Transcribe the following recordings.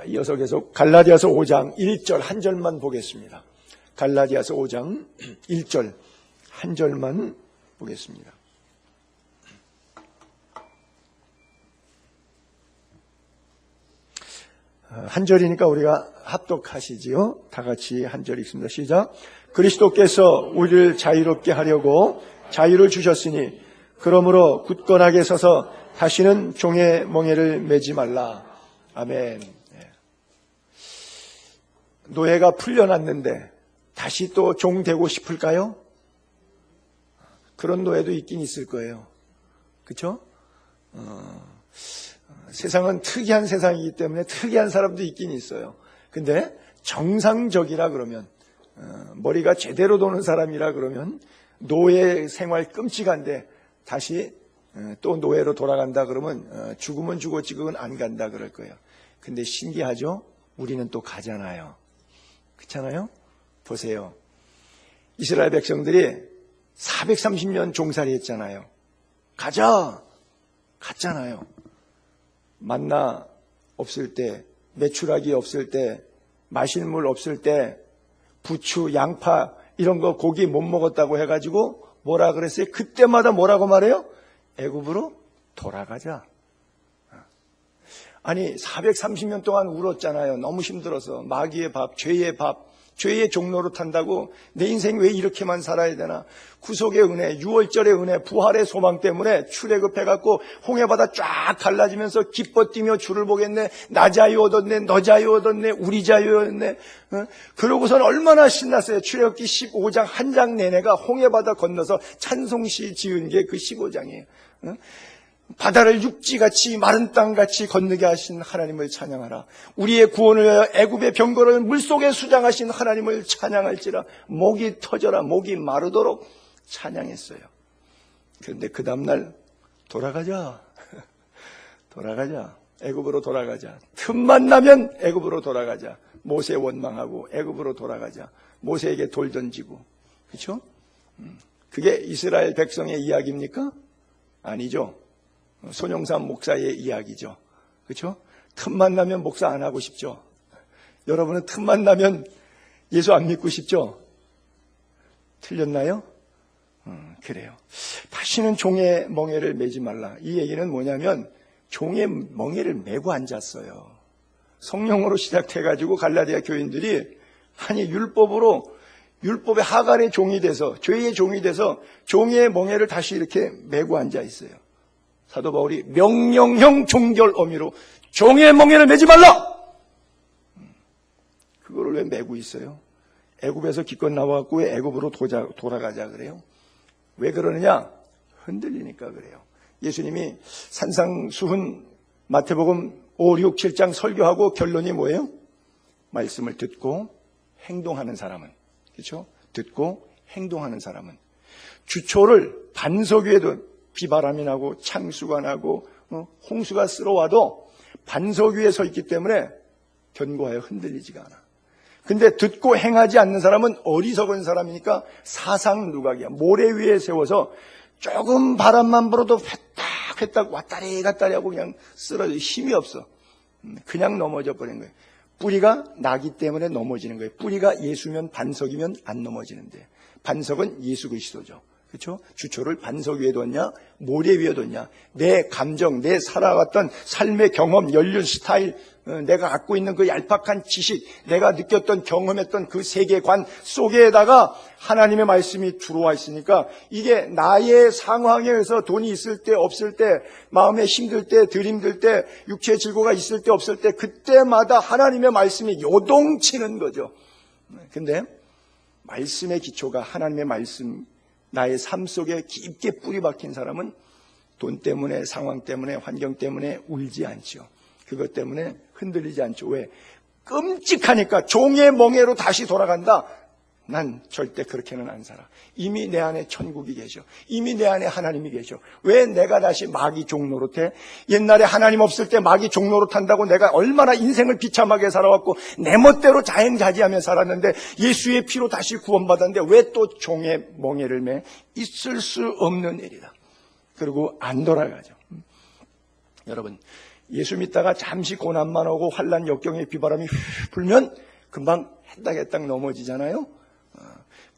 이어서 계속 갈라디아서 5장 1절 한 절만 보겠습니다. 갈라디아서 5장 1절 한 절만 보겠습니다. 한 절이니까 우리가 합독하시지요. 다 같이 한 절 읽습니다. 시작. 그리스도께서 우리를 자유롭게 하려고 자유를 주셨으니 그러므로 굳건하게 서서 다시는 종의 멍에를 매지 말라. 아멘. 노예가 풀려났는데 다시 또 종 되고 싶을까요? 그런 노예도 있긴 있을 거예요. 그렇죠? 세상은 특이한 세상이기 때문에 특이한 사람도 있긴 있어요. 근데 정상적이라 그러면 머리가 제대로 도는 사람이라 그러면 노예 생활 끔찍한데 다시 또 노예로 돌아간다 그러면 죽으면 죽었지 그건 안 간다 그럴 거예요. 근데 신기하죠? 우리는 또 가잖아요. 그렇잖아요? 보세요. 이스라엘 백성들이 430년 종살이 했잖아요. 가자! 갔잖아요. 만나 없을 때, 메추라기 없을 때, 마실 물 없을 때, 부추, 양파 이런 거 고기 못 먹었다고 해가지고 뭐라 그랬어요? 그때마다 뭐라고 말해요? 애굽으로 돌아가자. 아니 430년 동안 울었잖아요. 너무 힘들어서 마귀의 밥, 죄의 종로로 탄다고 내 인생 왜 이렇게만 살아야 되나. 구속의 은혜, 유월절의 은혜, 부활의 소망 때문에 출애굽해갖고 홍해바다 쫙 갈라지면서 기뻐 뛰며 주를 보겠네. 나 자유 얻었네, 너 자유 얻었네, 우리 자유 얻네. 그러고선 얼마나 신났어요. 출애굽기 15장 한 장 내내가 홍해바다 건너서 찬송시 지은 게 그 15장이에요. 바다를 육지같이 마른 땅같이 건너게 하신 하나님을 찬양하라. 우리의 구원을 위하여 애굽의 병거를 물속에 수장하신 하나님을 찬양할지라. 목이 터져라, 목이 마르도록 찬양했어요. 그런데 그 다음날 돌아가자. 돌아가자. 애굽으로 돌아가자. 틈만 나면 애굽으로 돌아가자. 모세 원망하고 애굽으로 돌아가자. 모세에게 돌 던지고. 그렇죠? 그게 이스라엘 백성의 이야기입니까? 아니죠. 손영삼 목사의 이야기죠. 그렇죠? 틈만 나면 목사 안 하고 싶죠? 여러분은 틈만 나면 예수 안 믿고 싶죠? 틀렸나요? 그래요. 다시는 종의 멍에를 매지 말라. 이 얘기는 뭐냐면 종의 멍에를 메고 앉았어요. 성령으로 시작해가지고 갈라디아 교인들이 아니 율법의 하갈의 종이 돼서 죄의 종이 돼서 종의 멍에를 다시 이렇게 메고 앉아 있어요. 사도 바울이 명령형 종결 어미로 종의 멍에를 매지 말라! 그거를 왜 메고 있어요? 애굽에서 기껏 나와갖고 왜 애굽으로 돌아가자 그래요? 왜 그러느냐? 흔들리니까 그래요. 예수님이 산상수훈 마태복음 5, 6, 7장 설교하고 결론이 뭐예요? 말씀을 듣고 행동하는 사람은, 그렇죠? 듣고 행동하는 사람은 주초를 반석 위에도 비바람이 나고 창수가 나고 홍수가 쓸어와도 반석 위에 서 있기 때문에 견고하여 흔들리지가 않아. 근데 듣고 행하지 않는 사람은 어리석은 사람이니까 사상 누각이야. 모래 위에 세워서 조금 바람만 불어도 회딱 왔다리 갔다리 하고 그냥 쓰러져. 힘이 없어. 그냥 넘어져 버린 거예요. 뿌리가 나기 때문에 넘어지는 거예요. 뿌리가 예수면 반석이면 안 넘어지는데 반석은 예수 그리스도죠. 그렇죠? 주초를 반석 위에 뒀냐, 모래 위에 뒀냐. 내 감정, 내 살아왔던 삶의 경험, 연륜, 스타일, 내가 갖고 있는 그 얄팍한 지식, 내가 느꼈던 경험했던 그 세계관 속에다가 하나님의 말씀이 들어와 있으니까 이게 나의 상황에 의해서 돈이 있을 때 없을 때, 마음에 힘들 때 덜 힘들 때, 육체의 즐거가 있을 때 없을 때 그때마다 하나님의 말씀이 요동치는 거죠. 근데 말씀의 기초가 하나님의 말씀, 나의 삶 속에 깊게 뿌리 박힌 사람은 돈 때문에, 상황 때문에, 환경 때문에 울지 않죠. 그것 때문에 흔들리지 않죠. 왜? 끔찍하니까 종의 멍에로 다시 돌아간다. 난 절대 그렇게는 안 살아. 이미 내 안에 천국이 계셔. 이미 내 안에 하나님이 계셔. 왜 내가 다시 마귀 종노릇해? 옛날에 하나님 없을 때 마귀 종노릇한다고 내가 얼마나 인생을 비참하게 살아왔고 내 멋대로 자행자지하며 살았는데 예수의 피로 다시 구원받았는데 왜 또 종의 멍에를 매? 있을 수 없는 일이다. 그리고 안 돌아가죠. 여러분, 예수 믿다가 잠시 고난만 오고 환난 역경의 비바람이 휘 불면 금방 해딱해딱 넘어지잖아요.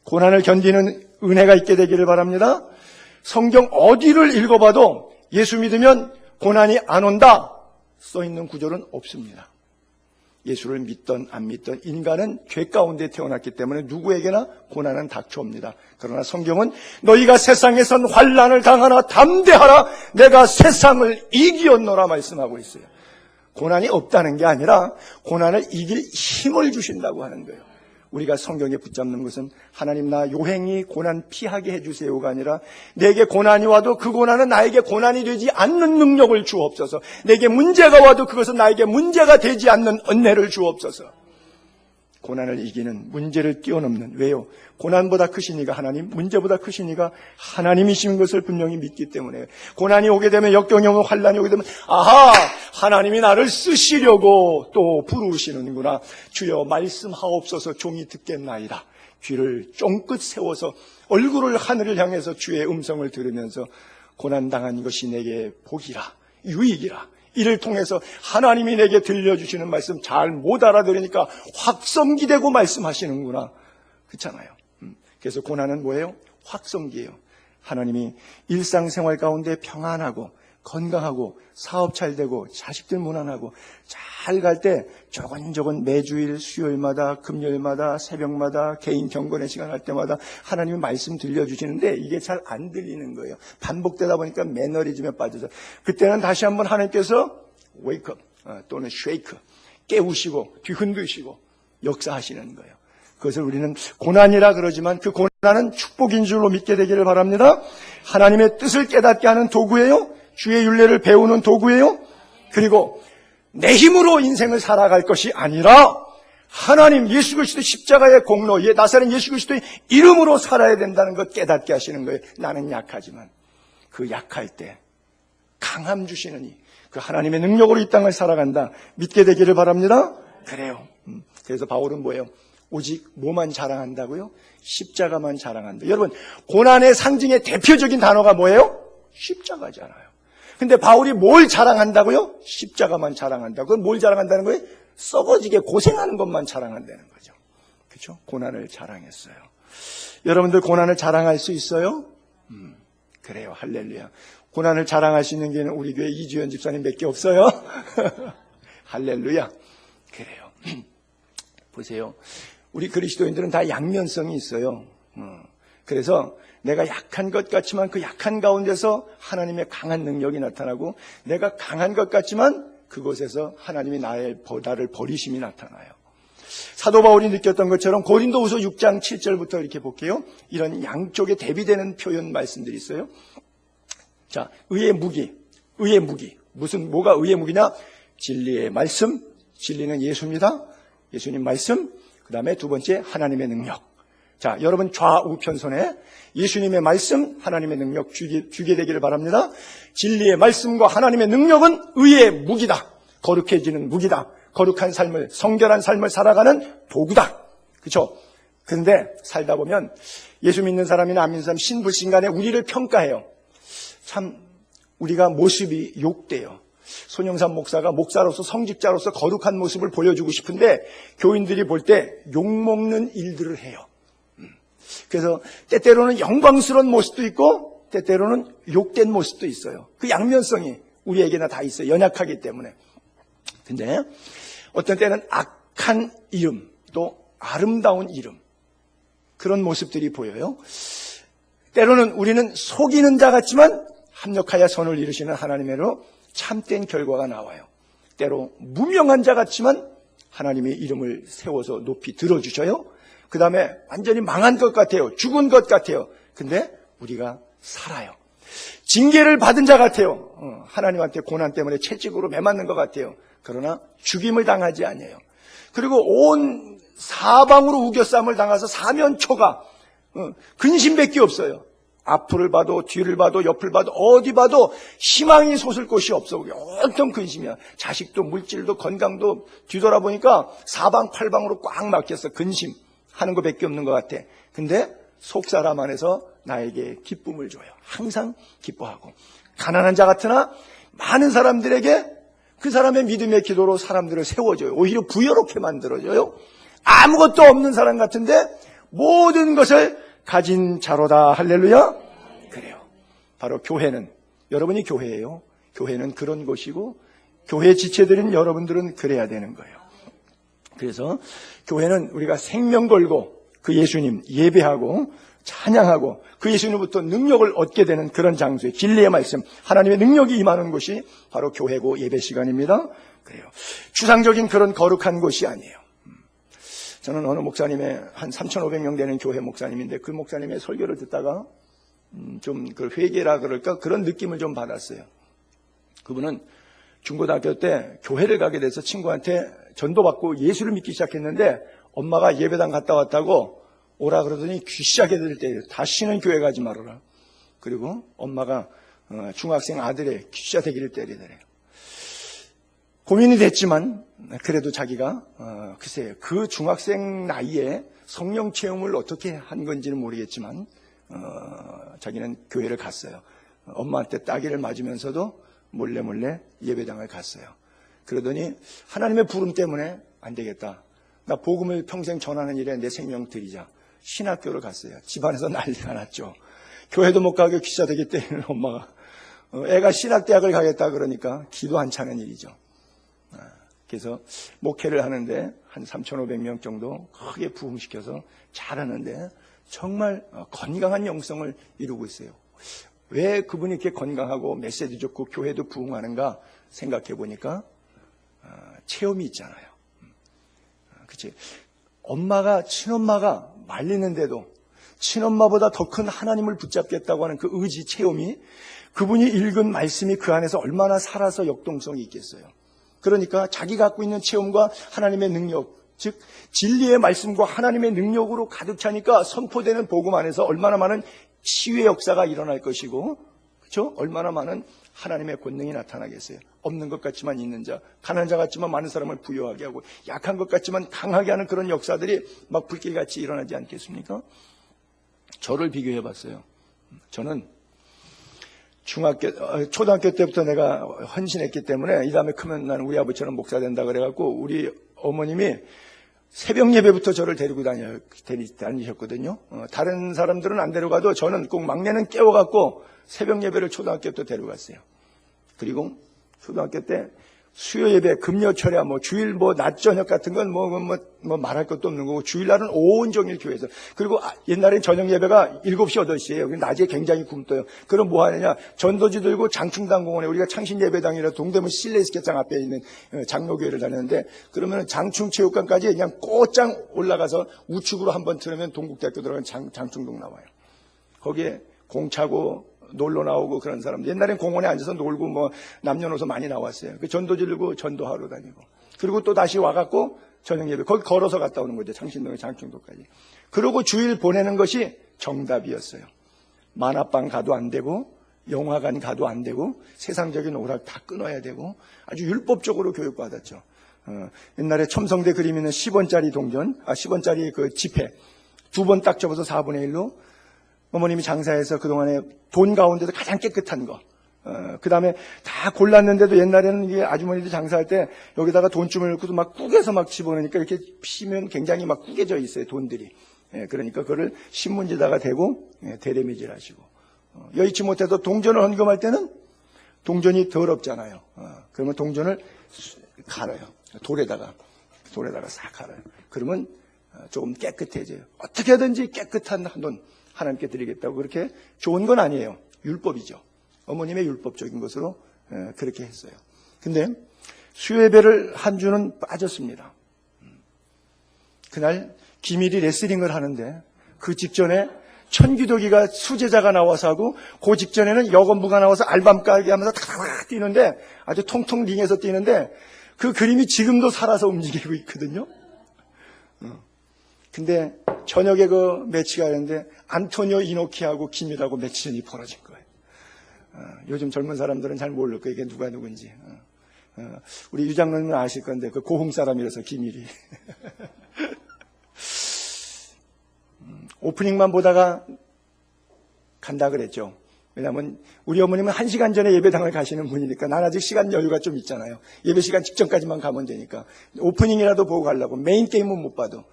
고난을 견디는 은혜가 있게 되기를 바랍니다. 성경 어디를 읽어봐도 예수 믿으면 고난이 안 온다 써있는 구절은 없습니다. 예수를 믿던 안 믿던 인간은 죄 가운데 태어났기 때문에 누구에게나 고난은 닥쳐옵니다. 그러나 성경은 너희가 세상에선 환난을 당하나 담대하라 내가 세상을 이기었노라 말씀하고 있어요. 고난이 없다는 게 아니라 고난을 이길 힘을 주신다고 하는 거예요. 우리가 성경에 붙잡는 것은 하나님 나 요행이 고난 피하게 해주세요가 아니라 내게 고난이 와도 그 고난은 나에게 고난이 되지 않는 능력을 주옵소서. 내게 문제가 와도 그것은 나에게 문제가 되지 않는 은혜를 주옵소서. 고난을 이기는 문제를 뛰어넘는 왜요? 고난보다 크시니가 하나님, 문제보다 크시니가 하나님이신 것을 분명히 믿기 때문에 고난이 오게 되면 역경이 오면 환난이 오게 되면 아하! 하나님이 나를 쓰시려고 또 부르시는구나. 주여 말씀하옵소서 종이 듣겠나이다. 귀를 쫑긋 세워서 얼굴을 하늘을 향해서 주의 음성을 들으면서 고난당한 것이 내게 복이라 유익이라 이를 통해서 하나님이 내게 들려주시는 말씀 잘 못 알아들으니까 확성기되고 말씀하시는구나. 그렇잖아요. 그래서 고난은 뭐예요? 확성기예요. 하나님이 일상생활 가운데 평안하고 건강하고 사업 잘 되고 자식들 무난하고 잘 갈 때 조곤조곤 매주일 수요일마다 금요일마다 새벽마다 개인 경건의 시간 할 때마다 하나님이 말씀 들려주시는데 이게 잘 안 들리는 거예요. 반복되다 보니까 매너리즘에 빠져서 그때는 다시 한번 하나님께서 웨이크업 또는 쉐이크 깨우시고 뒤흔드시고 역사하시는 거예요. 그것을 우리는 고난이라 그러지만 그 고난은 축복인 줄로 믿게 되기를 바랍니다. 하나님의 뜻을 깨닫게 하는 도구예요. 주의 율례를 배우는 도구예요. 그리고 내 힘으로 인생을 살아갈 것이 아니라 하나님 예수 그리스도 십자가의 공로, 나사렛 예수 그리스도의 이름으로 살아야 된다는 것 깨닫게 하시는 거예요. 나는 약하지만 그 약할 때 강함 주시느니 그 하나님의 능력으로 이 땅을 살아간다. 믿게 되기를 바랍니다. 그래요. 그래서 바울은 뭐예요? 오직 뭐만 자랑한다고요? 십자가만 자랑한다. 여러분, 고난의 상징의 대표적인 단어가 뭐예요? 십자가잖아요. 근데 바울이 뭘 자랑한다고요? 십자가만 자랑한다. 그건 뭘 자랑한다는 거예요? 썩어지게 고생하는 것만 자랑한다는 거죠. 그렇죠? 고난을 자랑했어요. 여러분들 고난을 자랑할 수 있어요? 그래요. 할렐루야. 고난을 자랑할 수 있는 게 우리 교회 이주연 집사님 몇 개 없어요? 할렐루야. 그래요. 보세요. 우리 그리스도인들은 다 양면성이 있어요. 그래서 내가 약한 것 같지만 그 약한 가운데서 하나님의 강한 능력이 나타나고 내가 강한 것 같지만 그곳에서 하나님이 나를 버리심이 나타나요. 사도 바울이 느꼈던 것처럼 고린도후서 6장 7절부터 이렇게 볼게요. 이런 양쪽에 대비되는 표현 말씀들이 있어요. 자, 의의 무기. 뭐가 의의 무기냐? 진리의 말씀. 진리는 예수입니다. 예수님 말씀. 그 다음에 두 번째 하나님의 능력. 자, 여러분 좌우편손에 예수님의 말씀, 하나님의 능력 주게 되기를 바랍니다. 진리의 말씀과 하나님의 능력은 의의 무기다. 거룩해지는 무기다. 거룩한 삶을, 성결한 삶을 살아가는 도구다. 그렇죠? 그런데 살다 보면 예수 믿는 사람이나 안 믿는 사람 신불신간에 우리를 평가해요. 참 우리가 모습이 욕돼요. 손영삼 목사가 목사로서 성직자로서 거룩한 모습을 보여주고 싶은데 교인들이 볼 때 욕먹는 일들을 해요. 그래서 때때로는 영광스러운 모습도 있고 때때로는 욕된 모습도 있어요. 그 양면성이 우리에게나 다 있어요. 연약하기 때문에. 근데 어떤 때는 악한 이름 또 아름다운 이름 그런 모습들이 보여요. 때로는 우리는 속이는 자 같지만 합력하여 선을 이루시는 하나님으로 참된 결과가 나와요. 때로 무명한 자 같지만 하나님의 이름을 세워서 높이 들어주셔요. 그 다음에 완전히 망한 것 같아요. 죽은 것 같아요. 근데 우리가 살아요. 징계를 받은 자 같아요. 하나님한테 고난 때문에 채찍으로 매맞는 것 같아요. 그러나 죽임을 당하지 아니에요. 그리고 온 사방으로 우겨쌈을 당해서 사면초가 근심밖에 없어요. 앞을 봐도 뒤를 봐도 옆을 봐도 어디 봐도 희망이 솟을 곳이 없어. 온통 근심이야. 자식도 물질도 건강도 뒤돌아보니까 사방팔방으로 꽉 막혔어. 근심하는 것밖에 없는 것 같아. 근데 속사람 안에서 나에게 기쁨을 줘요. 항상 기뻐하고 가난한 자 같으나 많은 사람들에게 그 사람의 믿음의 기도로 사람들을 세워줘요. 오히려 부여롭게 만들어줘요. 아무것도 없는 사람 같은데 모든 것을 가진 자로다. 할렐루야. 그래요. 바로 교회는, 여러분이 교회예요. 교회는 그런 곳이고 교회 지체들인 여러분들은 그래야 되는 거예요. 그래서 교회는 우리가 생명 걸고 그 예수님 예배하고 찬양하고 그 예수님부터 능력을 얻게 되는 그런 장소에 진리의 말씀, 하나님의 능력이 임하는 곳이 바로 교회고 예배 시간입니다. 그래요. 추상적인 그런 거룩한 곳이 아니에요. 저는 어느 목사님의 한 3,500명 되는 교회 목사님인데 그 목사님의 설교를 듣다가 좀 그 회개라 그럴까 그런 느낌을 좀 받았어요. 그분은 중고등학교 때 교회를 가게 돼서 친구한테 전도받고 예수를 믿기 시작했는데 엄마가 예배당 갔다 왔다고 오라 그러더니 귀시하게 될 때 다시는 교회 가지 말아라. 그리고 엄마가 중학생 아들의 귀시가 되기를 때리더래요. 고민이 됐지만 그래도 자기가 글쎄요, 그 중학생 나이에 성령 체험을 어떻게 한 건지는 모르겠지만 자기는 교회를 갔어요. 엄마한테 따기를 맞으면서도 몰래 예배당을 갔어요. 그러더니 하나님의 부름 때문에 안 되겠다. 나 복음을 평생 전하는 일에 내 생명 드리자. 신학교를 갔어요. 집안에서 난리가 났죠. 교회도 못 가게 귀사 되기 때문에 엄마가 애가 신학대학을 가겠다 그러니까 기도 안 차는 일이죠. 그래서 목회를 하는데 한 3,500명 정도 크게 부흥시켜서 잘하는데 정말 건강한 영성을 이루고 있어요. 왜 그분이 이렇게 건강하고 메시지 좋고 교회도 부흥하는가 생각해 보니까 체험이 있잖아요. 그치? 엄마가, 친엄마가 말리는데도 친엄마보다 더 큰 하나님을 붙잡겠다고 하는 그 의지 체험이, 그분이 읽은 말씀이 그 안에서 얼마나 살아서 역동성이 있겠어요. 그러니까 자기 갖고 있는 체험과 하나님의 능력, 즉 진리의 말씀과 하나님의 능력으로 가득 차니까 선포되는 복음 안에서 얼마나 많은 치유의 역사가 일어날 것이고, 그렇죠? 얼마나 많은 하나님의 권능이 나타나겠어요. 없는 것 같지만 있는 자, 가난한 자 같지만 많은 사람을 부유하게 하고, 약한 것 같지만 강하게 하는 그런 역사들이 막 불길같이 일어나지 않겠습니까? 저를 비교해 봤어요. 저는 초등학교 때부터 내가 헌신했기 때문에 이 다음에 크면 나는 우리 아버지처럼 목사 된다 그래갖고 우리 어머님이 새벽 예배부터 저를 데리고 다니셨거든요. 다른 사람들은 안 데려가도 저는 꼭 막내는 깨워갖고 새벽 예배를 초등학교 때부터 데려갔어요. 그리고 초등학교 때 수요 예배, 금요철야, 주일 낮 저녁 같은 건 말할 것도 없는 거고, 주일날은 온종일 교회에서. 그리고 옛날엔 저녁 예배가 7시, 8시예요. 낮에 굉장히 굶떠요. 그럼 뭐 하느냐? 전도지 들고 장충당 공원에, 우리가 창신 예배당이라 동대문 실내스케장 앞에 있는 장로교회를 다녔는데, 그러면 장충체육관까지 그냥 곧장 올라가서 우측으로 한번 틀으면 동국대학교 들어가는 장충동 나와요. 거기에 공차고 놀러 나오고 그런 사람. 옛날엔 공원에 앉아서 놀고 남녀노소 많이 나왔어요. 그 전도지 들고 전도하러 다니고. 그리고 또 다시 와갖고 저녁 예배. 거기 걸어서 갔다 오는 거죠. 창신동에 장충도까지. 그러고 주일 보내는 것이 정답이었어요. 만화방 가도 안 되고, 영화관 가도 안 되고, 세상적인 오락 다 끊어야 되고, 아주 율법적으로 교육받았죠. 옛날에 첨성대 그림 있는 10원짜리 동전, 10원짜리 그 지폐. 2번 딱 접어서 4분의 1로 어머님이 장사해서 그동안에 돈 가운데도 가장 깨끗한 거. 그 다음에 다 골랐는데도 옛날에는 이게 아주머니들 장사할 때 여기다가 돈줌을 넣고 막 꾸겨서 막 집어넣으니까 이렇게 피면 굉장히 막 꾸겨져 있어요, 돈들이. 그러니까 그거를 신문지다가 대고 대레미질 하시고. 여의치 못해도 동전을 헌금할 때는 동전이 더럽잖아요. 그러면 동전을 갈아요. 돌에다가 싹 갈아요. 그러면 조금 깨끗해져요. 어떻게든지 깨끗한 돈 하나님께 드리겠다고. 그렇게 좋은 건 아니에요. 율법이죠. 어머님의 율법적인 것으로 그렇게 했어요. 근데 수요예배를 한 주는 빠졌습니다. 그날 기밀이 레슬링을 하는데 그 직전에 천기도기가 수제자가 나와서 하고, 그 직전에는 여건부가 나와서 알밤 깔게 하면서 탁탁 뛰는데, 아주 통통 링에서 뛰는데 그 그림이 지금도 살아서 움직이고 있거든요. 근데 저녁에 그 매치가 있는데 안토니오 이노키하고 기밀하고 매치전이 벌어진 거예요. 요즘 젊은 사람들은 잘 모를 거예요. 이게 누가 누군지. 우리 유장로님은 아실 건데 그 고흥 사람이라서 기밀이. 오프닝만 보다가 간다 그랬죠. 왜냐하면 우리 어머님은 1시간 전에 예배당을 가시는 분이니까 난 아직 시간 여유가 좀 있잖아요. 예배 시간 직전까지만 가면 되니까 오프닝이라도 보고 가려고. 메인 게임은 못 봐도.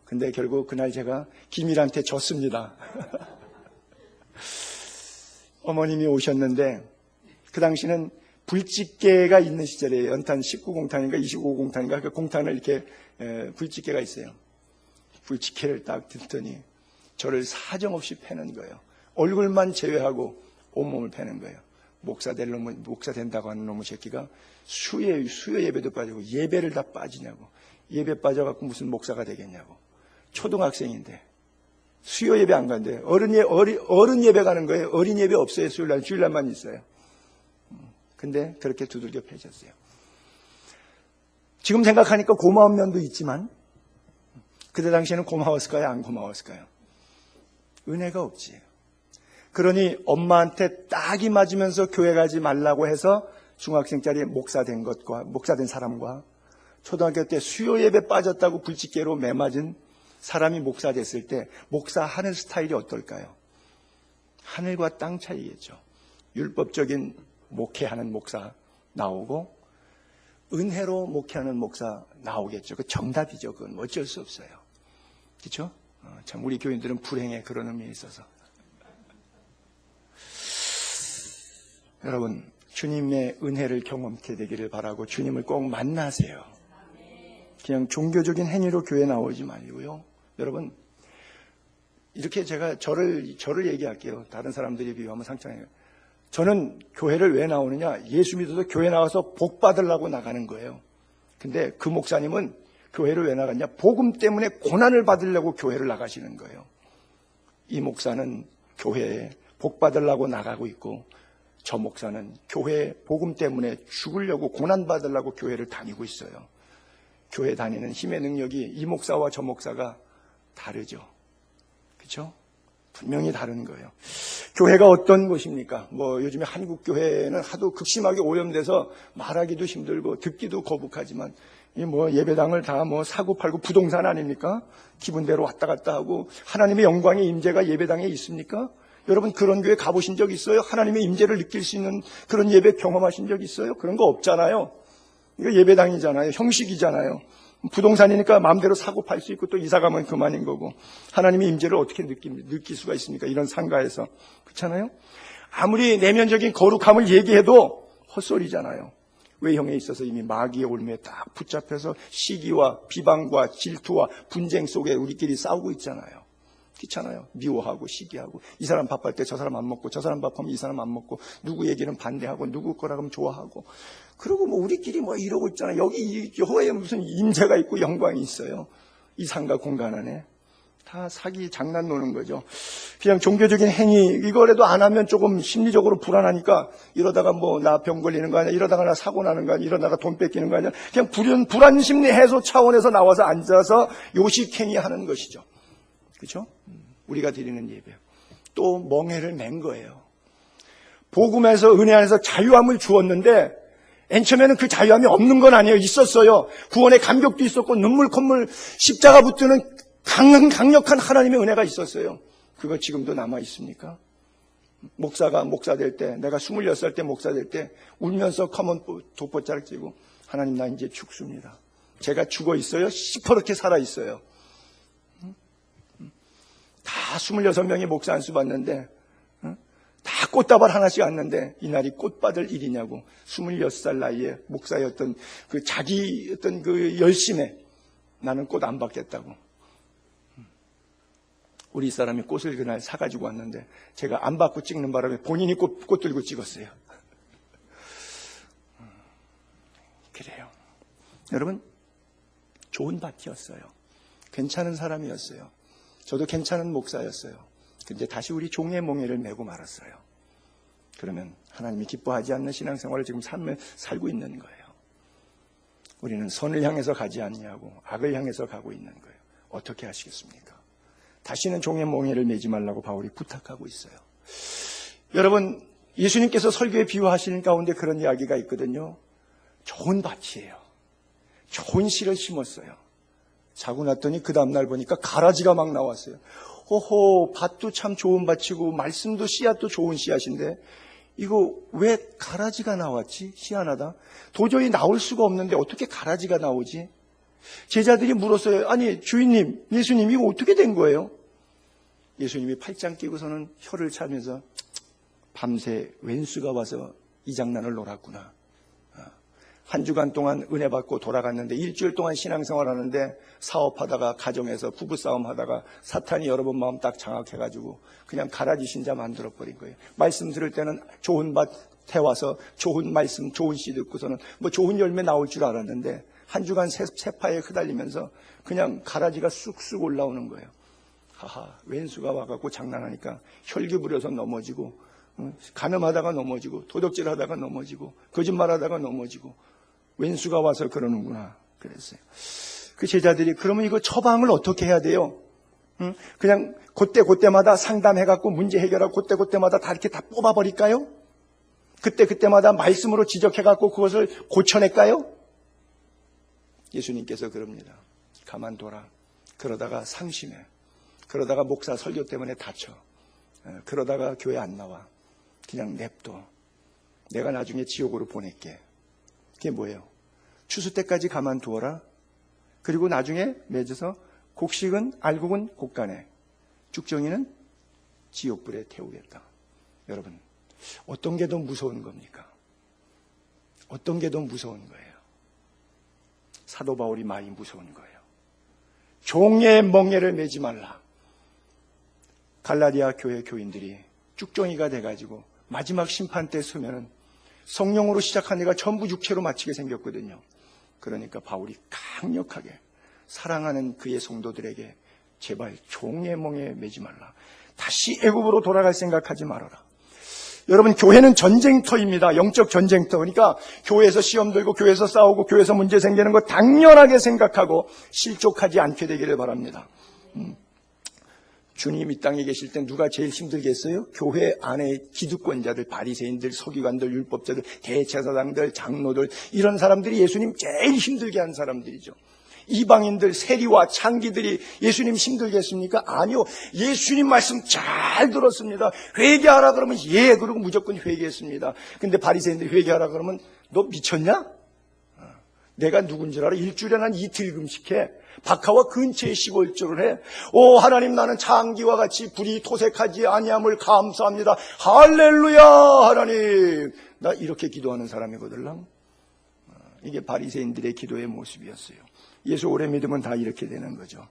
근데 결국 그날 제가 김일한테 졌습니다. 어머님이 오셨는데 그 당시는 불집게가 있는 시절이에요. 연탄 19공탄인가 25공탄인가 그 공탄을 이렇게 불집게가 있어요. 불집게를 딱 듣더니 저를 사정없이 패는 거예요. 얼굴만 제외하고 온몸을 패는 거예요. 목사 된다고 하는 놈의 새끼가 수요 예배도 빠지고 예배를 다 빠지냐고. 예배 빠져갖고 무슨 목사가 되겠냐고. 초등학생인데 수요 예배 안 간대. 어른 예배 가는 거예요. 어린 예배 없어요. 수요일날 주일날만 있어요. 근데 그렇게 두들겨 패셨어요. 지금 생각하니까 고마운 면도 있지만 그때 당시에는 고마웠을까요? 안 고마웠을까요? 은혜가 없지. 그러니 엄마한테 딱이 맞으면서 교회 가지 말라고 해서 중학생짜리 목사 된 사람과 초등학교 때 수요 예배 빠졌다고 불집게로 매맞은 사람이 목사 됐을 때 목사하는 스타일이 어떨까요? 하늘과 땅 차이겠죠. 율법적인 목회하는 목사 나오고 은혜로 목회하는 목사 나오겠죠. 그 정답이죠. 그건 어쩔 수 없어요. 그렇죠? 참 우리 교인들은 불행해. 그런 의미에 있어서. 여러분, 주님의 은혜를 경험케 되기를 바라고 주님을 꼭 만나세요. 그냥 종교적인 행위로 교회 나오지 말고요. 여러분, 이렇게 제가 저를 얘기할게요. 다른 사람들이 비교하면 상처해요. 저는 교회를 왜 나오느냐? 예수 믿어서 교회 나와서 복 받으려고 나가는 거예요. 근데 그 목사님은 교회를 왜 나갔냐? 복음 때문에 고난을 받으려고 교회를 나가시는 거예요. 이 목사는 교회에 복 받으려고 나가고 있고 저 목사는 교회 복음 때문에 죽으려고 고난 받으려고 교회를 다니고 있어요. 교회 다니는 힘의 능력이 이 목사와 저 목사가 다르죠. 그렇죠? 분명히 다른 거예요. 교회가 어떤 곳입니까? 요즘에 한국 교회는 하도 극심하게 오염돼서 말하기도 힘들고 듣기도 거북하지만 예배당을 다 사고 팔고 부동산 아닙니까? 기분대로 왔다 갔다 하고 하나님의 영광의 임재가 예배당에 있습니까? 여러분 그런 교회 가보신 적 있어요? 하나님의 임재를 느낄 수 있는 그런 예배 경험하신 적 있어요? 그런 거 없잖아요. 이거 예배당이잖아요. 형식이잖아요. 부동산이니까 마음대로 사고 팔 수 있고 또 이사 가면 그만인 거고 하나님의 임재를 어떻게 느낄 수가 있습니까? 이런 상가에서. 그렇잖아요? 아무리 내면적인 거룩함을 얘기해도 헛소리잖아요. 외형에 있어서 이미 마귀의 올무에 딱 붙잡혀서 시기와 비방과 질투와 분쟁 속에 우리끼리 싸우고 있잖아요. 그렇잖아요. 미워하고 시기하고 이 사람 밥할 때 저 사람 안 먹고 저 사람 밥하면 이 사람 안 먹고 누구 얘기는 반대하고 누구 거라 하면 좋아하고 그리고 우리끼리 이러고 있잖아요. 여기 여호와의 무슨 임재가 있고 영광이 있어요. 이 상가 공간 안에 다 사기 장난 노는 거죠. 그냥 종교적인 행위 이거라도 안 하면 조금 심리적으로 불안하니까 이러다가 나 병 걸리는 거 아니야? 이러다가 나 사고 나는 거 아니야? 이러다가 돈 뺏기는 거 아니야? 그냥 불안 심리 해소 차원에서 나와서 앉아서 요식행위 하는 것이죠. 그렇죠? 우리가 드리는 예배. 또 멍해를 맨 거예요. 복음에서 은혜 안에서 자유함을 주었는데 맨 처음에는 그 자유함이 없는 건 아니에요. 있었어요. 구원의 감격도 있었고 눈물 콧물 십자가 붙드는 강력한 하나님의 은혜가 있었어요. 그거 지금도 남아 있습니까? 목사가 목사 될 때 내가 26살 때 목사 될 때 울면서 커먼 돋보자를 찌고 하나님 나 이제 죽습니다. 제가 죽어 있어요? 시퍼렇게 살아 있어요. 다 26명이 목사 안수 받는데 다 꽃다발 하나씩 왔는데 이날이 꽃 받을 일이냐고 26살 나이에 목사였던 그 자기 어떤 그 열심에 나는 꽃 안 받겠다고. 우리 사람이 꽃을 그날 사가지고 왔는데 제가 안 받고 찍는 바람에 본인이 꽃 들고 찍었어요. 그래요. 여러분 좋은 밭이었어요. 괜찮은 사람이었어요. 저도 괜찮은 목사였어요. 근데 다시 우리 종의 멍에를 메고 말았어요. 그러면 하나님이 기뻐하지 않는 신앙생활을 지금 살고 있는 거예요. 우리는 선을 향해서 가지 않냐고 악을 향해서 가고 있는 거예요. 어떻게 하시겠습니까? 다시는 종의 멍에를 메지 말라고 바울이 부탁하고 있어요. 여러분 예수님께서 설교에 비유하시는 가운데 그런 이야기가 있거든요. 좋은 밭이에요. 좋은 씨를 심었어요. 자고 났더니 그 다음날 보니까 가라지가 막 나왔어요. 호호, 밭도 참 좋은 밭이고 말씀도 씨앗도 좋은 씨앗인데 이거 왜 가라지가 나왔지? 희한하다. 도저히 나올 수가 없는데 어떻게 가라지가 나오지? 제자들이 물었어요. 아니 주인님, 예수님 이거 어떻게 된 거예요? 예수님이 팔짱 끼고서는 혀를 차면서 밤새 웬수가 와서 이 장난을 놀았구나. 한 주간 동안 은혜 받고 돌아갔는데 일주일 동안 신앙생활하는데 사업하다가 가정에서 부부싸움 하다가 사탄이 여러 번 마음 딱 장악해가지고 그냥 가라지 신자 만들어버린 거예요. 말씀 들을 때는 좋은 밭에 와서 좋은 말씀, 좋은 씨 듣고서는 뭐 좋은 열매 나올 줄 알았는데 한 주간 세파에 휘달리면서 그냥 가라지가 쑥쑥 올라오는 거예요. 하하, 웬수가 와갖고 장난하니까 혈기 부려서 넘어지고 간음하다가 넘어지고 도둑질하다가 넘어지고 거짓말하다가 넘어지고 웬수가 와서 그러는구나 그랬어요. 그 제자들이 그러면 이거 처방을 어떻게 해야 돼요? 그냥 그때마다 상담해갖고 문제 해결하고 그때마다 다 이렇게 다 뽑아버릴까요? 그때마다 말씀으로 지적해갖고 그것을 고쳐낼까요? 예수님께서 그럽니다. 가만둬라. 그러다가 상심해. 그러다가 목사 설교 때문에 다쳐. 그러다가 교회 안 나와. 그냥 냅둬. 내가 나중에 지옥으로 보낼게. 그게 뭐예요? 추수 때까지 가만두어라. 그리고 나중에 맺어서 곡식은 알곡은 곡간에, 죽정이는 지옥불에 태우겠다. 여러분, 어떤 게 더 무서운 겁니까? 어떤 게 더 무서운 거예요? 사도 바울이 많이 무서운 거예요. 종의 멍에를 매지 말라. 갈라디아 교회 교인들이 쭉정이가 돼가지고 마지막 심판 때 서면은 성령으로 시작한 애가 전부 육체로 마치게 생겼거든요. 그러니까 바울이 강력하게 사랑하는 그의 성도들에게 제발 종의 멍에 매지 말라. 다시 애굽으로 돌아갈 생각하지 말아라. 여러분, 교회는 전쟁터입니다. 영적 전쟁터. 그러니까 교회에서 시험 들고 교회에서 싸우고 교회에서 문제 생기는 거 당연하게 생각하고 실족하지 않게 되기를 바랍니다. 주님 이 땅에 계실 때 누가 제일 힘들겠어요? 교회 안에 기득권자들, 바리새인들, 서기관들, 율법자들, 대제사장들, 장로들, 이런 사람들이 예수님 제일 힘들게 한 사람들이죠. 이방인들, 세리와 창기들이 예수님 힘들겠습니까? 아니요. 예수님 말씀 잘 들었습니다. 회개하라 그러면 예, 그러고 무조건 회개했습니다. 근데 바리새인들이 회개하라 그러면 너 미쳤냐? 내가 누군지 알아? 일주일에 난 이틀 금식해. 박하와 근처에 시골조를 해. 오 하나님, 나는 창기와 같이 불이 토색하지 아니함을 감사합니다. 할렐루야 하나님. 나 이렇게 기도하는 사람이거든. 이게 바리새인들의 기도의 모습이었어요. 예수 오래 믿으면 다 이렇게 되는 거죠.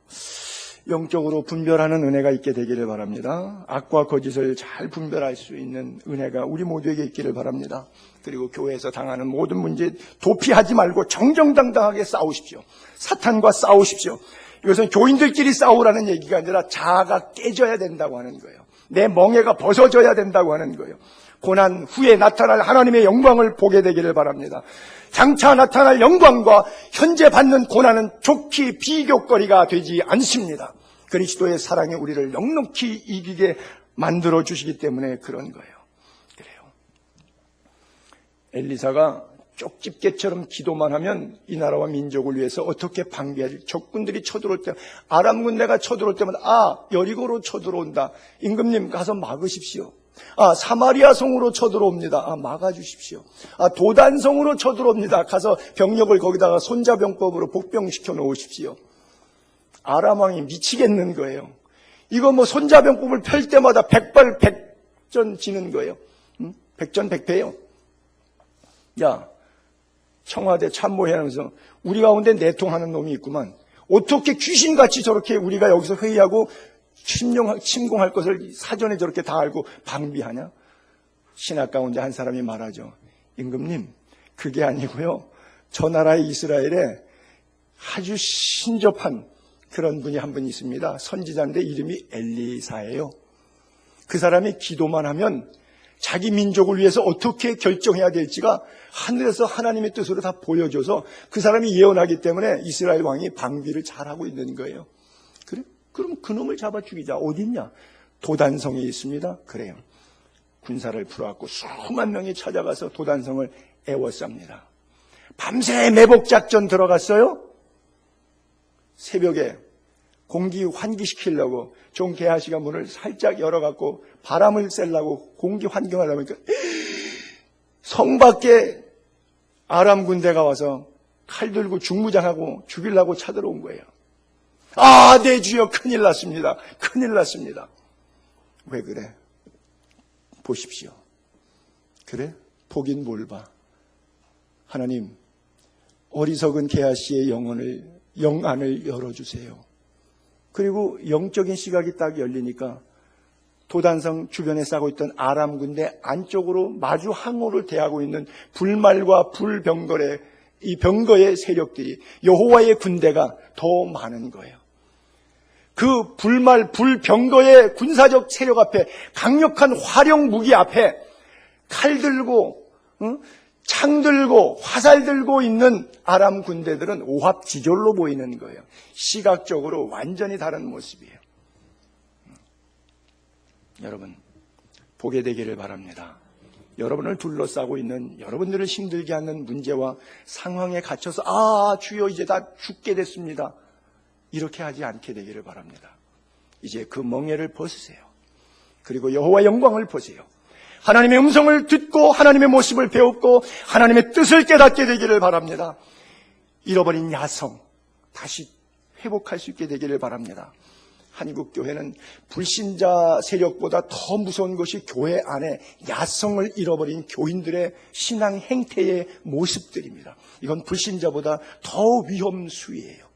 영적으로 분별하는 은혜가 있게 되기를 바랍니다. 악과 거짓을 잘 분별할 수 있는 은혜가 우리 모두에게 있기를 바랍니다. 그리고 교회에서 당하는 모든 문제 도피하지 말고 정정당당하게 싸우십시오. 사탄과 싸우십시오. 이것은 교인들끼리 싸우라는 얘기가 아니라 자아가 깨져야 된다고 하는 거예요. 내 멍에가 벗어져야 된다고 하는 거예요. 고난 후에 나타날 하나님의 영광을 보게 되기를 바랍니다. 장차 나타날 영광과 현재 받는 고난은 좋게 비교거리가 되지 않습니다. 그리스도의 사랑이 우리를 넉넉히 이기게 만들어 주시기 때문에 그런 거예요. 그래요. 엘리사가 쪽집게처럼 기도만 하면 이 나라와 민족을 위해서 어떻게 방비하지? 적군들이 쳐들어올 때, 아람 군대가 쳐들어올 때마다 여리고로 쳐들어온다. 임금님 가서 막으십시오. 사마리아 성으로 쳐들어옵니다. 막아주십시오. 도단성으로 쳐들어옵니다. 가서 병력을 거기다가 손자병법으로 복병시켜 놓으십시오. 아람 왕이 미치겠는 거예요. 이거 뭐 손자병법을 펼 때마다 백발백전 지는 거예요. 백전백패요. 야, 청와대 참모회하면서 우리 가운데 내통하는 놈이 있구만. 어떻게 귀신같이 저렇게 우리가 여기서 회의하고 침공할 것을 사전에 저렇게 다 알고 방비하냐? 신학 가운데 한 사람이 말하죠. 임금님, 그게 아니고요. 저 나라의 이스라엘에 아주 신접한 그런 분이 한 분 있습니다. 선지자인데 이름이 엘리사예요. 그 사람이 기도만 하면 자기 민족을 위해서 어떻게 결정해야 될지가 하늘에서 하나님의 뜻으로 다 보여줘서 그 사람이 예언하기 때문에 이스라엘 왕이 방비를 잘하고 있는 거예요. 그래? 그럼 그놈을 잡아 죽이자. 어디 있냐? 도단성에 있습니다. 그래요. 군사를 풀어갖고 수만 명이 찾아가서 도단성을 애워쌉니다. 밤새 매복작전 들어갔어요. 새벽에 공기 환기시키려고 종 게하시가 문을 살짝 열어갖고 바람을 쐬려고 공기 환경하다 보니까 성 밖에 아람 군대가 와서 칼 들고 중무장하고 죽이려고 쳐들어온 거예요. 아, 내 주여, 큰일 났습니다. 큰일 났습니다. 왜 그래? 보십시오. 그래? 보긴 뭘 봐. 하나님, 어리석은 게하시의 영안을 열어주세요. 그리고 영적인 시각이 딱 열리니까 도단성 주변에 싸고 있던 아람 군대 안쪽으로 마주 항우를 대하고 있는 불말과 불병거의 이 병거의 세력들이, 여호와의 군대가 더 많은 거예요. 그 불말, 불병거의 군사적 세력 앞에, 강력한 화력 무기 앞에 칼 들고 창 들고 화살 들고 있는 아람 군대들은 오합지졸로 보이는 거예요. 시각적으로 완전히 다른 모습이에요. 여러분, 보게 되기를 바랍니다. 여러분을 둘러싸고 있는, 여러분들을 힘들게 하는 문제와 상황에 갇혀서 아, 주여 이제 다 죽게 됐습니다, 이렇게 하지 않게 되기를 바랍니다. 이제 그 멍에를 벗으세요. 그리고 여호와 영광을 보세요. 하나님의 음성을 듣고 하나님의 모습을 배웠고 하나님의 뜻을 깨닫게 되기를 바랍니다. 잃어버린 야성 다시 회복할 수 있게 되기를 바랍니다. 한국교회는 불신자 세력보다 더 무서운 것이 교회 안에 야성을 잃어버린 교인들의 신앙 행태의 모습들입니다. 이건 불신자보다 더 위험수위예요.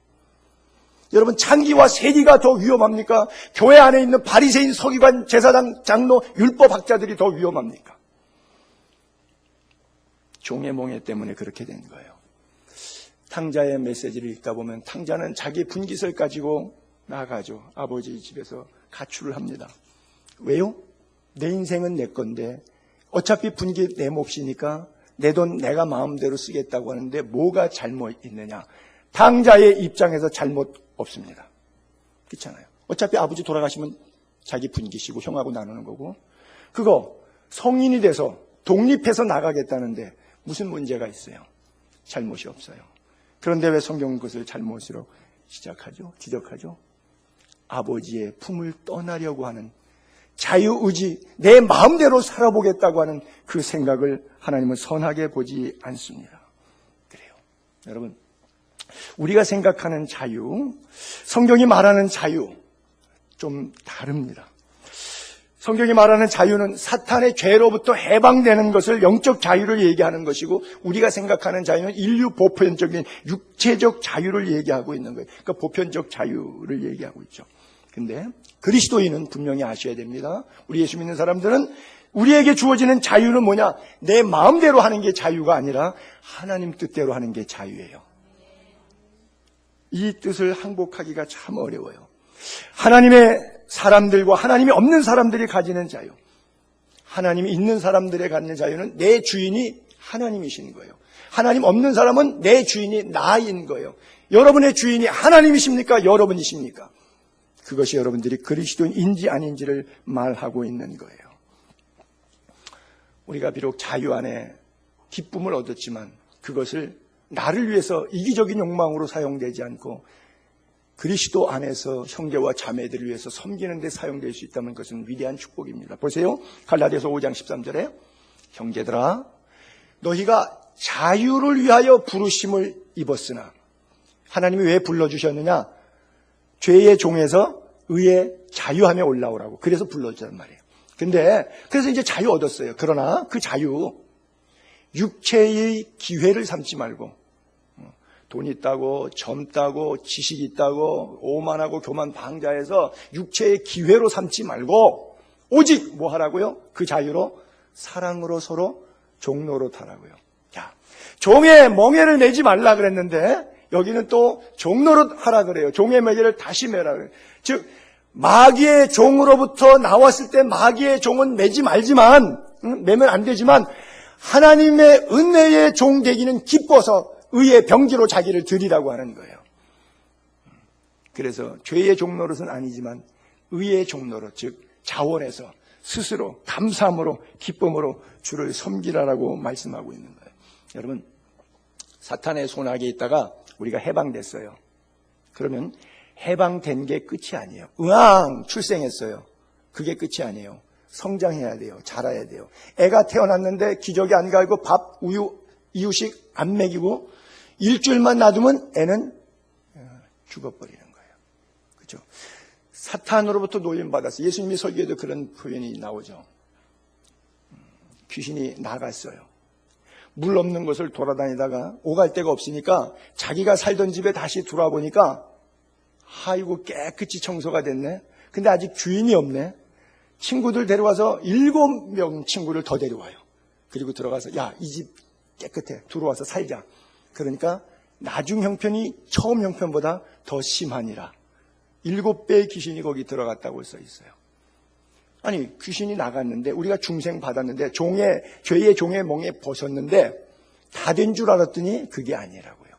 여러분, 창기와 세리가 더 위험합니까? 교회 안에 있는 바리새인, 서기관, 제사장, 장로, 율법학자들이 더 위험합니까? 종의 몽에 때문에 그렇게 된 거예요. 탕자의 메시지를 읽다 보면 탕자는 자기 분깃을 가지고 나가죠. 아버지 집에서 가출을 합니다. 왜요? 내 인생은 내 건데 어차피 분깃 내 몫이니까 내 돈 내가 마음대로 쓰겠다고 하는데 뭐가 잘못 있느냐? 탕자의 입장에서 잘못 없습니다. 그렇잖아요. 어차피 아버지 돌아가시면 자기 분깃이고 형하고 나누는 거고, 그거 성인이 돼서 독립해서 나가겠다는데 무슨 문제가 있어요? 잘못이 없어요. 그런데 왜 성경은 그것을 잘못으로 지적하죠? 아버지의 품을 떠나려고 하는 자유의지, 내 마음대로 살아보겠다고 하는 그 생각을 하나님은 선하게 보지 않습니다. 그래요. 여러분, 우리가 생각하는 자유, 성경이 말하는 자유 좀 다릅니다. 성경이 말하는 자유는 사탄의 죄로부터 해방되는 것을, 영적 자유를 얘기하는 것이고, 우리가 생각하는 자유는 인류 보편적인 육체적 자유를 얘기하고 있는 거예요. 그러니까 보편적 자유를 얘기하고 있죠. 근데 그리스도인은 분명히 아셔야 됩니다. 우리 예수 믿는 사람들은 우리에게 주어지는 자유는 뭐냐? 내 마음대로 하는 게 자유가 아니라 하나님 뜻대로 하는 게 자유예요. 이 뜻을 항복하기가 참 어려워요. 하나님의 사람들과 하나님이 없는 사람들이 가지는 자유, 하나님이 있는 사람들의 갖는 자유는 내 주인이 하나님이신 거예요. 하나님 없는 사람은 내 주인이 나인 거예요. 여러분의 주인이 하나님이십니까? 여러분이십니까? 그것이 여러분들이 그리스도인인지 아닌지를 말하고 있는 거예요. 우리가 비록 자유 안에 기쁨을 얻었지만 그것을 나를 위해서 이기적인 욕망으로 사용되지 않고 그리스도 안에서 형제와 자매들을 위해서 섬기는 데 사용될 수 있다면 그것은 위대한 축복입니다. 보세요. 갈라디아서 5장 13절에 형제들아, 너희가 자유를 위하여 부르심을 입었으나, 하나님이 왜 불러주셨느냐? 죄의 종에서 의의 자유함에 올라오라고. 그래서 불러주란 말이에요. 근데 그래서 이제 자유 얻었어요. 그러나 그 자유, 육체의 기회를 삼지 말고, 돈 있다고, 젊다고, 지식 있다고, 오만하고 교만 방자해서 육체의 기회로 삼지 말고 오직 뭐 하라고요? 그 자유로 사랑으로 서로 종노릇하라고요. 야, 종의 멍에를 내지 말라 그랬는데 여기는 또 종노릇 하라 그래요. 종의 멍에를 다시 매라 그래요. 즉 마귀의 종으로부터 나왔을 때 마귀의 종은 매지 말지만, 매면 안 되지만 하나님의 은혜의 종 되기는 기뻐서 의의 병기로 자기를 드리라고 하는 거예요. 그래서 죄의 종노릇은 아니지만 의의 종노릇, 즉 자원해서 스스로 감사함으로 기쁨으로 주를 섬기라라고 말씀하고 있는 거예요. 여러분, 사탄의 손아귀에 있다가 우리가 해방됐어요. 그러면 해방된 게 끝이 아니에요. 응앙 출생했어요. 그게 끝이 아니에요. 성장해야 돼요. 자라야 돼요. 애가 태어났는데 기저귀 안 갈고 밥, 우유, 이유식 안 먹이고 일주일만 놔두면 애는 죽어버리는 거예요. 그렇죠? 사탄으로부터 노임받았어요. 예수님이 설교에도 그런 표현이 나오죠. 귀신이 나갔어요. 물 없는 곳을 돌아다니다가 오갈 데가 없으니까 자기가 살던 집에 다시 돌아보니까 아이고 깨끗이 청소가 됐네. 근데 아직 주인이 없네. 친구들 데려와서 7명 친구를 더 데려와요. 그리고 들어가서 야, 이 집 깨끗해. 들어와서 살자. 그러니까 나중 형편이 처음 형편보다 더 심하니라. 7배의 귀신이 거기 들어갔다고 써 있어요. 아니 귀신이 나갔는데 우리가 중생 받았는데 죄의 종의 몽에 벗었는데 다 된 줄 알았더니 그게 아니라고요.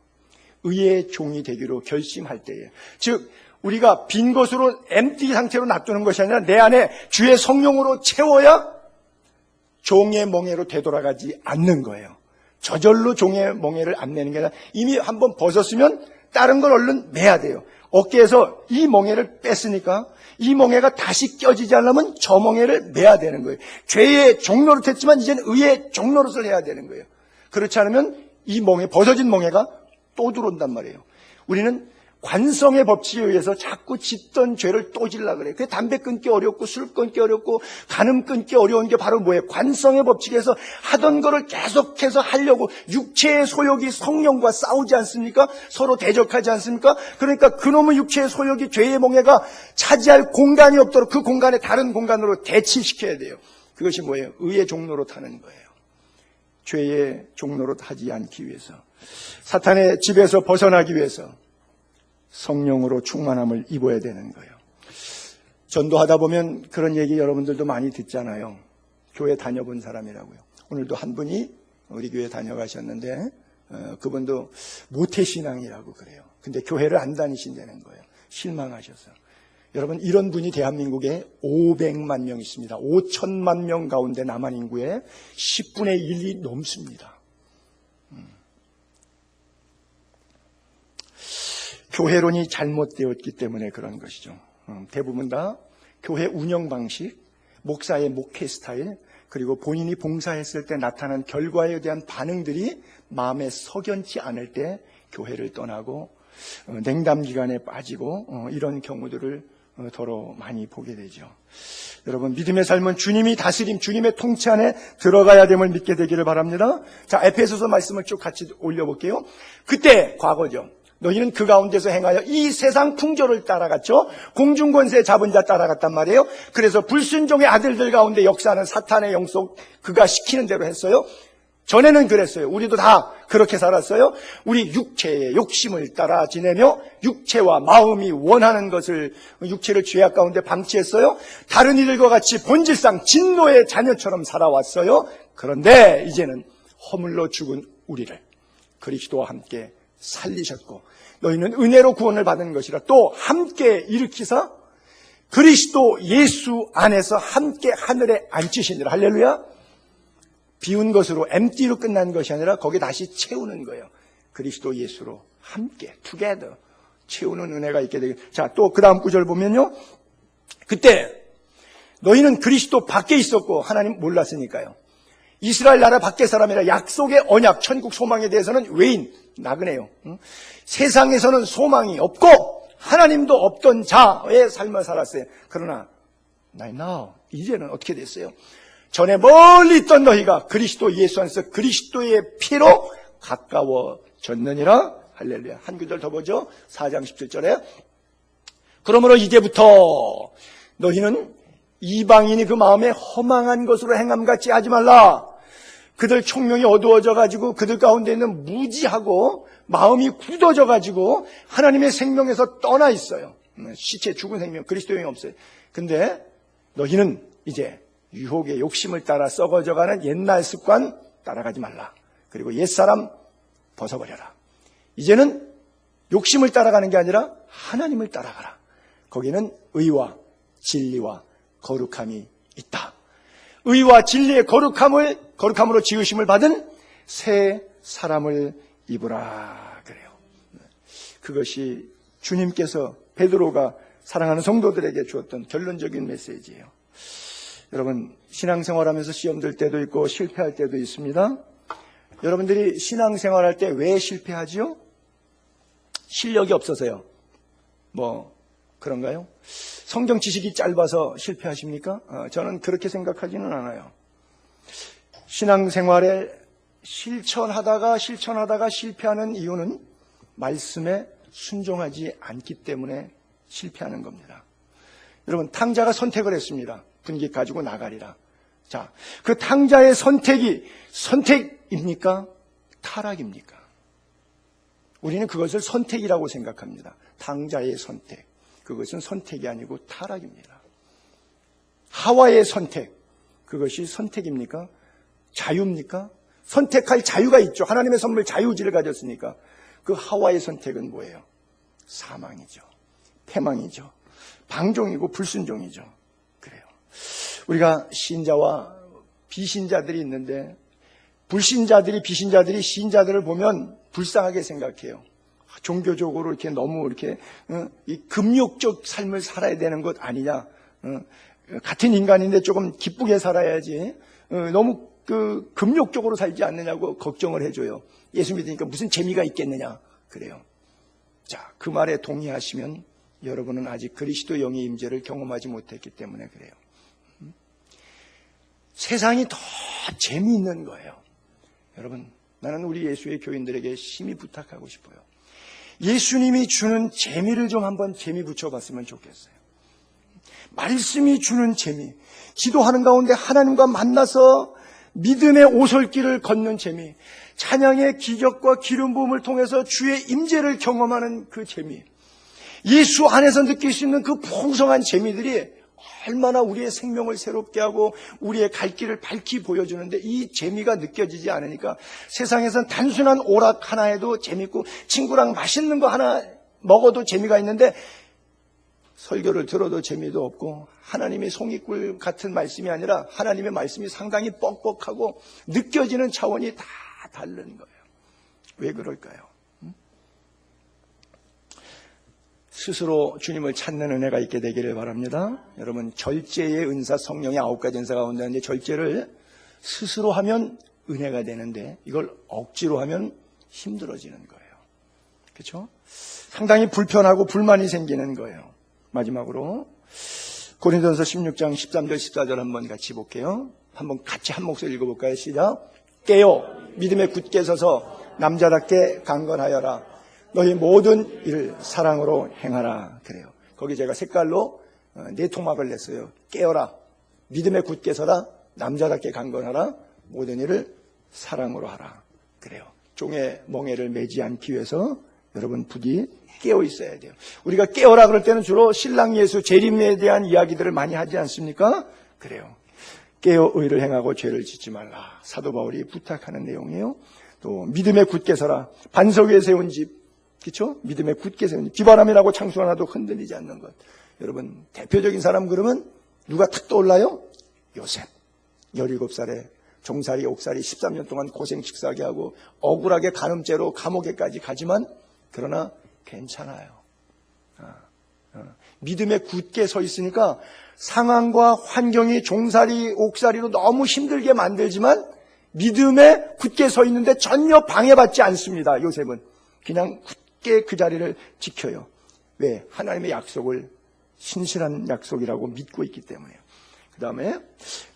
의의 종이 되기로 결심할 때에, 즉 우리가 빈 것으로 엠티 상태로 놔두는 것이 아니라 내 안에 주의 성령으로 채워야 종의 몽해로 되돌아가지 않는 거예요. 저절로 종의 몽해를 안 내는 게 아니라 이미 한번 벗었으면 다른 걸 얼른 매야 돼요. 어깨에서 이 몽해를 뺐으니까 이 몽해가 다시 껴지지 않으면 저 몽해를 매야 되는 거예요. 죄의 종노릇 했지만 이제는 의의 종노릇을 해야 되는 거예요. 그렇지 않으면 이 몽해, 벗어진 몽해가 또 들어온단 말이에요. 우리는 관성의 법칙에 의해서 자꾸 짓던 죄를 또 지려고 그래요. 그게 담배 끊기 어렵고 술 끊기 어렵고 간음 끊기 어려운 게 바로 뭐예요? 관성의 법칙에서 하던 거를 계속해서 하려고. 육체의 소욕이 성령과 싸우지 않습니까? 서로 대적하지 않습니까? 그러니까 그놈의 육체의 소욕이 죄의 몽해가 차지할 공간이 없도록 그 공간에 다른 공간으로 대치시켜야 돼요. 그것이 뭐예요? 의의 종로로 타는 거예요. 죄의 종로로 타지 않기 위해서, 사탄의 집에서 벗어나기 위해서 성령으로 충만함을 입어야 되는 거예요. 전도하다 보면 그런 얘기 여러분들도 많이 듣잖아요. 교회 다녀본 사람이라고요. 오늘도 한 분이 우리 교회 다녀가셨는데 그분도 모태신앙이라고 그래요. 근데 교회를 안 다니신다는 거예요. 실망하셔서. 여러분, 이런 분이 대한민국에 500만 명 있습니다. 5천만 명 가운데 남한 인구의 10분의 1이 넘습니다. 교회론이 잘못되었기 때문에 그런 것이죠. 대부분 다 교회 운영 방식, 목사의 목회 스타일, 그리고 본인이 봉사했을 때 나타난 결과에 대한 반응들이 마음에 석연치 않을 때 교회를 떠나고 냉담기간에 빠지고 이런 경우들을 더러 많이 보게 되죠. 여러분, 믿음의 삶은 주님이 다스림, 주님의 통치 안에 들어가야 됨을 믿게 되기를 바랍니다. 자, 에페소서 말씀을 쭉 같이 올려볼게요. 그때 과거죠. 너희는 그 가운데서 행하여 이 세상 풍조를 따라갔죠. 공중권세 잡은 자 따라갔단 말이에요. 그래서 불순종의 아들들 가운데 역사하는 사탄의 영속, 그가 시키는 대로 했어요. 전에는 그랬어요. 우리도 다 그렇게 살았어요. 우리 육체의 욕심을 따라 지내며 육체와 마음이 원하는 것을, 육체를 죄악 가운데 방치했어요. 다른 이들과 같이 본질상 진노의 자녀처럼 살아왔어요. 그런데 이제는 허물로 죽은 우리를 그리스도와 함께 살리셨고, 너희는 은혜로 구원을 받은 것이라 또 함께 일으키사 그리스도 예수 안에서 함께 하늘에 앉히시니라. 할렐루야. 비운 것으로, 엠티로 끝난 것이 아니라 거기에 다시 채우는 거예요. 그리스도 예수로 함께 together 채우는 은혜가 있게 되게. 자, 또 그 다음 구절 보면요, 그때 너희는 그리스도 밖에 있었고 하나님 몰랐으니까요. 이스라엘 나라 밖의 사람이라 약속의 언약, 천국 소망에 대해서는 외인, 나그네요. 세상에서는 소망이 없고 하나님도 없던 자의 삶을 살았어요. 그러나 now, 이제는 어떻게 됐어요? 전에 멀리 있던 너희가 그리스도 예수 안에서 그리스도의 피로 가까워졌느니라. 할렐루야. 한 구절 더 보죠. 4장 17절에 그러므로 이제부터 너희는 이방인이 그 마음에 허망한 것으로 행함 같이 하지 말라. 그들 총명이 어두워져 가지고 그들 가운데 있는 무지하고 마음이 굳어져 가지고 하나님의 생명에서 떠나 있어요. 시체, 죽은 생명, 그리스도의 영이 없어요. 근데 너희는 이제 유혹의 욕심을 따라 썩어져가는 옛날 습관 따라가지 말라. 그리고 옛사람 벗어버려라. 이제는 욕심을 따라가는 게 아니라 하나님을 따라가라. 거기는 의와 진리와 거룩함이 있다. 의와 진리의 거룩함으로 지으심을 받은 새 사람을 입으라 그래요. 그것이 주님께서 베드로가 사랑하는 성도들에게 주었던 결론적인 메시지예요. 여러분, 신앙생활하면서 시험 들 때도 있고 실패할 때도 있습니다. 여러분들이 신앙생활할 때 왜 실패하지요? 실력이 없어서요. 뭐 그런가요? 성경 지식이 짧아서 실패하십니까? 저는 그렇게 생각하지는 않아요. 신앙생활에 실천하다가 실패하는 이유는 말씀에 순종하지 않기 때문에 실패하는 겁니다. 여러분, 탕자가 선택을 했습니다. 분깃 가지고 나가리라. 자, 그 탕자의 선택이 선택입니까? 타락입니까? 우리는 그것을 선택이라고 생각합니다. 탕자의 선택. 그것은 선택이 아니고 타락입니다. 하와의 선택. 그것이 선택입니까? 자유입니까? 선택할 자유가 있죠. 하나님의 선물 자유의지를 가졌으니까. 그 하와의 선택은 뭐예요? 사망이죠. 패망이죠. 방종이고 불순종이죠. 그래요. 우리가 신자와 비신자들이 있는데 불신자들이 비신자들이 신자들을 보면 불쌍하게 생각해요. 종교적으로 이렇게 너무 이렇게 이 금욕적 삶을 살아야 되는 것 아니냐? 같은 인간인데 조금 기쁘게 살아야지. 너무 그 금욕적으로 살지 않느냐고 걱정을 해줘요. 예수 믿으니까 무슨 재미가 있겠느냐? 그래요. 자, 그 말에 동의하시면 여러분은 아직 그리스도 영의 임재를 경험하지 못했기 때문에 그래요. 세상이 더 재미있는 거예요. 여러분, 나는 우리 예수의 교인들에게 심히 부탁하고 싶어요. 예수님이 주는 재미를 좀 한번 재미 붙여봤으면 좋겠어요. 말씀이 주는 재미, 기도하는 가운데 하나님과 만나서 믿음의 오솔길을 걷는 재미, 찬양의 기적과 기름 부음을 통해서 주의 임재를 경험하는 그 재미, 예수 안에서 느낄 수 있는 그 풍성한 재미들이 얼마나 우리의 생명을 새롭게 하고 우리의 갈 길을 밝히 보여주는데 이 재미가 느껴지지 않으니까 세상에선 단순한 오락 하나에도 재밌고 친구랑 맛있는 거 하나 먹어도 재미가 있는데 설교를 들어도 재미도 없고 하나님의 송이꿀 같은 말씀이 아니라 하나님의 말씀이 상당히 뻑뻑하고 느껴지는 차원이 다 다른 거예요. 왜 그럴까요? 스스로 주님을 찾는 은혜가 있게 되기를 바랍니다. 여러분, 절제의 은사, 성령의 9가지 은사가 온다는데 절제를 스스로 하면 은혜가 되는데 이걸 억지로 하면 힘들어지는 거예요. 그렇죠? 상당히 불편하고 불만이 생기는 거예요. 마지막으로 고린도전서 16장 13절 14절 한번 같이 볼게요. 한번 같이 한 목소리 읽어볼까요? 시작. 깨어 믿음에 굳게 서서 남자답게 강건하여라. 너희 모든 일을 사랑으로 행하라. 그래요. 거기 제가 색깔로 4토막을 냈어요. 깨어라. 믿음에 굳게 서라. 남자답게 강건하라. 모든 일을 사랑으로 하라. 그래요. 종의 멍에를 매지 않기 위해서 여러분 부디 깨어 있어야 돼요. 우리가 깨어라 그럴 때는 주로 신랑 예수 재림에 대한 이야기들을 많이 하지 않습니까? 그래요. 깨어 의를 행하고 죄를 짓지 말라. 사도 바울이 부탁하는 내용이에요. 또 믿음에 굳게 서라. 반석 위에 세운 집. 그렇죠? 믿음에 굳게 세운 집. 비바람이라고 창수 하나도 흔들리지 않는 것. 여러분, 대표적인 사람 그러면 누가 탁 떠올라요? 요셉. 17살에 종살이 옥살이 13년 동안 고생 식사하게 하고 억울하게 간음죄로 감옥에까지 가지만 그러나 괜찮아요. 믿음에 굳게 서 있으니까 상황과 환경이 종살이 옥살이로 너무 힘들게 만들지만 믿음에 굳게 서 있는데 전혀 방해받지 않습니다. 요셉은 그냥 굳게 그 자리를 지켜요. 왜? 하나님의 약속을 신실한 약속이라고 믿고 있기 때문에요. 그 다음에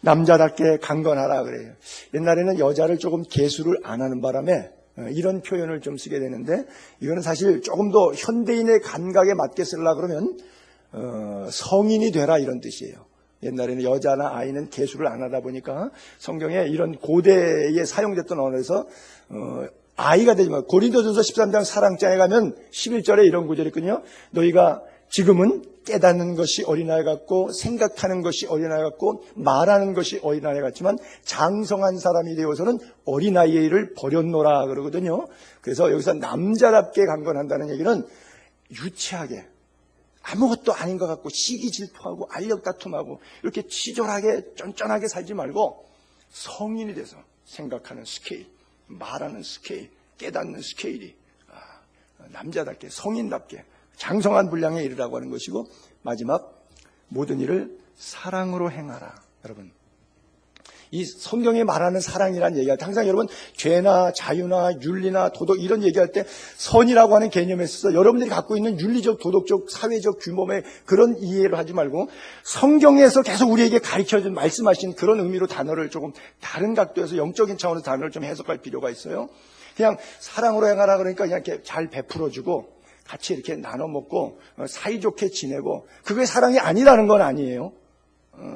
남자답게 강건하라 그래요. 옛날에는 여자를 조금 계수를 안 하는 바람에 이런 표현을 좀 쓰게 되는데 이거는 사실 조금 더 현대인의 감각에 맞게 쓰려고 그러면 성인이 되라 이런 뜻이에요. 옛날에는 여자나 아이는 계수를 안 하다 보니까 성경에 이런 고대에 사용됐던 언어에서 아이가 되지만 고린도전서 13장 사랑장에 가면 11절에 이런 구절이 있거든요. 너희가 지금은 깨닫는 것이 어린아이 같고 생각하는 것이 어린아이 같고 말하는 것이 어린아이 같지만 장성한 사람이 되어서는 어린아이의 일을 버렸노라 그러거든요. 그래서 여기서 남자답게 강건한다는 얘기는 유치하게 아무것도 아닌 것 같고 시기 질투하고 알력 다툼하고 이렇게 치졸하게 쫀쫀하게 살지 말고 성인이 돼서 생각하는 스케일, 말하는 스케일, 깨닫는 스케일이 남자답게 성인답게 장성한 분량에 이르라고 하는 것이고, 마지막 모든 일을 사랑으로 행하라. 여러분, 이 성경에 말하는 사랑이란 얘기할 때 항상 여러분 죄나 자유나 윤리나 도덕 이런 얘기할 때 선이라고 하는 개념에 있어서 여러분들이 갖고 있는 윤리적, 도덕적, 사회적 규범의 그런 이해를 하지 말고 성경에서 계속 우리에게 가르쳐준 말씀하신 그런 의미로 단어를 조금 다른 각도에서 영적인 차원에서 단어를 좀 해석할 필요가 있어요. 그냥 사랑으로 행하라 그러니까 그냥 이렇게 잘 베풀어주고 같이 이렇게 나눠 먹고 사이좋게 지내고 그게 사랑이 아니라는 건 아니에요.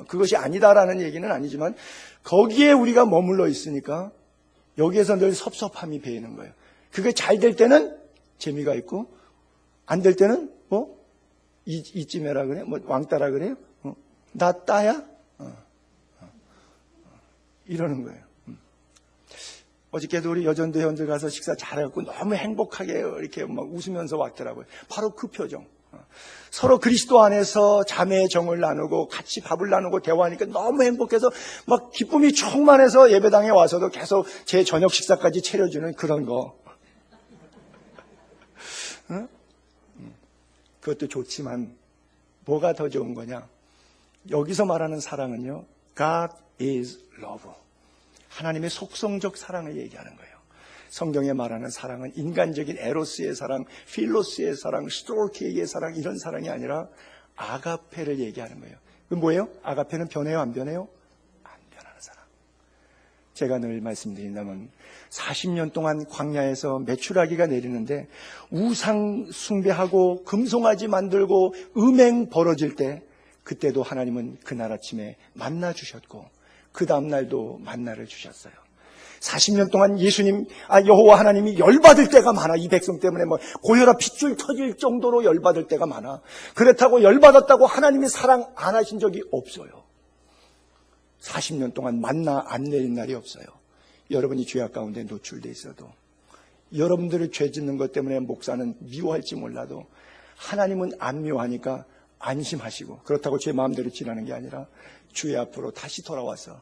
그것이 아니다라는 얘기는 아니지만 거기에 우리가 머물러 있으니까 여기에서 늘 섭섭함이 배이는 거예요. 그게 잘 될 때는 재미가 있고 안 될 때는 뭐 이쯤에라 그래? 뭐 왕따라 그래요? 나 따야? 이러는 거예요. 어저께도 우리 여전도 회원들 가서 식사 잘해갖고 너무 행복하게 이렇게 막 웃으면서 왔더라고요. 바로 그 표정. 서로 그리스도 안에서 자매의 정을 나누고 같이 밥을 나누고 대화하니까 너무 행복해서 막 기쁨이 충만해서 예배당에 와서도 계속 제 저녁 식사까지 차려주는 그런 거. 응? 그것도 좋지만 뭐가 더 좋은 거냐? 여기서 말하는 사랑은요, God is love. 하나님의 속성적 사랑을 얘기하는 거예요. 성경에 말하는 사랑은 인간적인 에로스의 사랑, 필로스의 사랑, 스토르케이의 사랑 이런 사랑이 아니라 아가페를 얘기하는 거예요. 그 뭐예요? 아가페는 변해요? 안 변해요? 안 변하는 사랑. 제가 늘 말씀드린다면 40년 동안 광야에서 메추라기가 내리는데 우상 숭배하고 금송아지 만들고 음행 벌어질 때 그때도 하나님은 그날 아침에 만나 주셨고 그 다음 날도 만나를 주셨어요. 40년 동안 예수님, 여호와 하나님이 열받을 때가 많아. 이 백성 때문에 뭐 고혈압 핏줄 터질 정도로 열받을 때가 많아. 그렇다고 열받았다고 하나님이 사랑 안 하신 적이 없어요. 40년 동안 만나 안 내린 날이 없어요. 여러분이 죄악 가운데 노출돼 있어도, 여러분들을 죄 짓는 것 때문에 목사는 미워할지 몰라도 하나님은 안 미워하니까 안심하시고, 그렇다고 제 마음대로 지나는 게 아니라 주의 앞으로 다시 돌아와서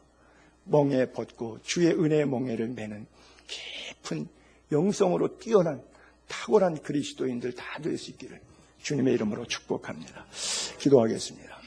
멍에 벗고 주의 은혜의 멍에를 매는 깊은 영성으로 뛰어난 탁월한 그리스도인들 다 될 수 있기를 주님의 이름으로 축복합니다. 기도하겠습니다.